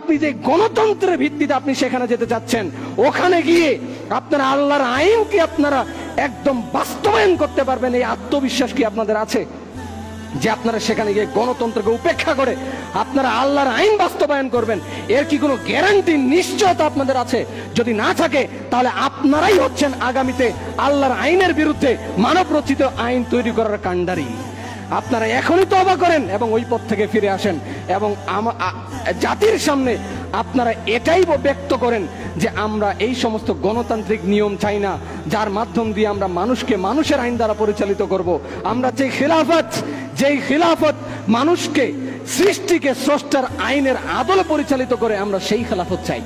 আপনি যে গণতন্ত্রের ভিত্তিতে আপনি সেখানে যেতে চাচ্ছেন, ওখানে গিয়ে আপনারা আল্লাহর আইনকে আপনারা একদম বাস্তবায়ন করতে পারবেন, এই আত্মবিশ্বাস কি আপনাদের আছে যে আপনারা সেখানে গিয়ে গণতন্ত্রকে উপেক্ষা করে আপনারা আল্লাহর আইন বাস্তবায়ন করবেন? এর কি কোনো গ্যারান্টি, নিশ্চয়তা আপনাদের আছে? যদি না থাকে তাহলে আপনারাই হচ্ছেন আগামীতে আল্লাহর আইনের বিরুদ্ধে মানব রচিত আইন তৈরি করার কাণ্ডারি। আপনারা এখনই তওবা করেন এবং ওই পথ থেকে ফিরে আসেন এবং জাতির সামনে আপনারা এটাই ব্যক্ত করেন যে আমরা এই সমস্ত গণতান্ত্রিক নিয়ম চাই না, যার মাধ্যম দিয়ে আমরা মানুষকে মানুষের আইন দ্বারা পরিচালিত করব। আমরা যেই খিলাফত মানুষকে, সৃষ্টিকে স্রষ্টার আইনের আদলে পরিচালিত করে, আমরা সেই খিলাফত চাই।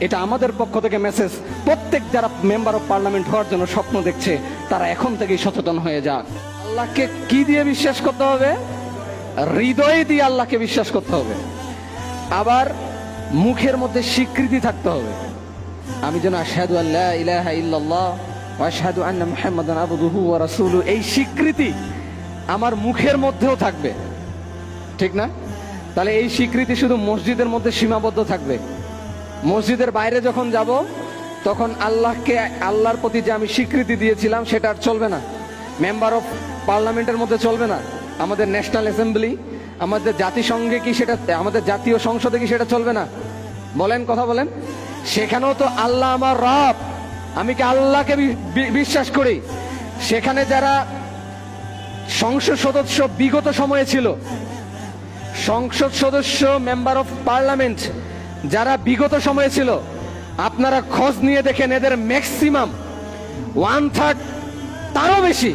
এটা আমাদের পক্ষ থেকে মেসেজ। প্রত্যেক যারা মেম্বার অফ পার্লামেন্ট হওয়ার জন্য স্বপ্ন দেখছে তারা এখন থেকেই সচেতন হয়ে যাক। আল্লাহকে কি দিয়ে বিশ্বাস করতে হবে? হৃদয় দিয়ে আল্লাহকে বিশ্বাস করতে হবে। আবার মুখের মধ্যে স্বীকৃতি থাকতে হবে, আমি যেন আশহাদু আল্লা ইলাহা ইল্লাল্লাহ ওয়া আশহাদু আন্না মুহাম্মাদান আবদুহু ওয়া রাসূলুহু, এই স্বীকৃতি আমার মুখের মধ্যেও থাকবে, ঠিক না? তাহলে এই স্বীকৃতি শুধু মসজিদের মধ্যে সীমাবদ্ধ থাকবে। মসজিদের বাইরে যখন যাব তখন আল্লাহর প্রতি যে আমি স্বীকৃতি দিয়েছিলাম সেটা আর চলবে না। মেম্বার অফ পার্লামেন্টের মধ্যে চলবে না, আমাদের ন্যাশনাল অ্যাসেম্বলি, আমাদের জাতিসংঘে কি সেটা, আমাদের জাতীয় সংসদে কি সেটা চলবে না? বলেন, কথা বলেন। সেখানেও তো আল্লাহ আমার রব, আমি কি আল্লাহকে বিশ্বাস করি? সেখানে যারা সংসদ সদস্য বিগত সময়ে ছিল, সংসদ সদস্য মেম্বার অফ পার্লামেন্ট যারা বিগত সময়ে ছিল, আপনারা খোঁজ নিয়ে দেখেন এদের ম্যাক্সিমাম 1/3 তারও বেশি,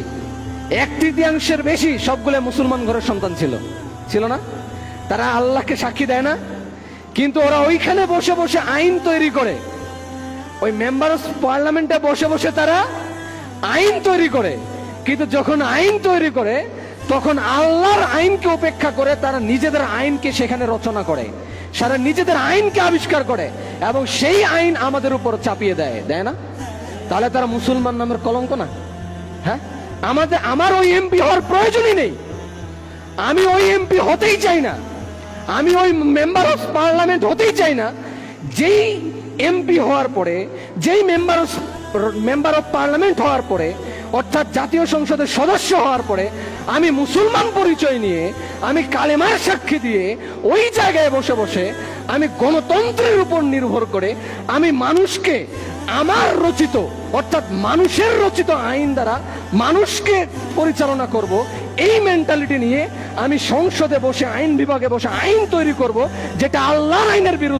1/3 বেশি সবগুলো মুসলমান ঘরের সন্তান ছিল না? তারা আল্লাহকে সাক্ষী দেয় না, কিন্তু ওরা ওইখানে বসে বসে আইন তৈরি করে, ওই মেম্বার অফ পার্লামেন্টে বসে বসে তারা আইন তৈরি করে। কিন্তু যখন আইন তৈরি করে তখন আল্লাহর আইনকে উপেক্ষা করে তারা নিজেদের আইনকে সেখানে রচনা করে, সারা নিজেদের আইনকে আবিষ্কার করে এবং সেই আইন আমাদের উপর চাপিয়ে দেয় না? তাহলে তারা মুসলমান নামের কলঙ্ক না? হ্যাঁ, আমার ওই এমপি হওয়ার প্রয়োজনই নেই, আমি ওই এমপি হতেই চাই না, আমি ওই মেম্বার অফ পার্লামেন্ট হতেই চাই না। যেই এমপি হওয়ার পরে, যেই মেম্বার অফ পার্লামেন্ট হওয়ার পরে, অর্থাৎ জাতীয় সংসদের সদস্য হওয়ার পরে আমি মুসলমান পরিচয় নিয়ে, আমি কালেমার সাক্ষী দিয়ে ওই জায়গায় বসে বসে আমি গণতন্ত্রের উপর নির্ভর করে আমি মানুষকে আমার রচিত, অর্থাৎ মানুষের রচিত আইন দ্বারা মানুষকে পরিচালনা করব, এই মেন্টালিটি নিয়ে আমি সংসদে বসে, আইন বিভাগে বসে আইন তৈরি করব যেটা আল্লাহর আইনের বিরুদ্ধে।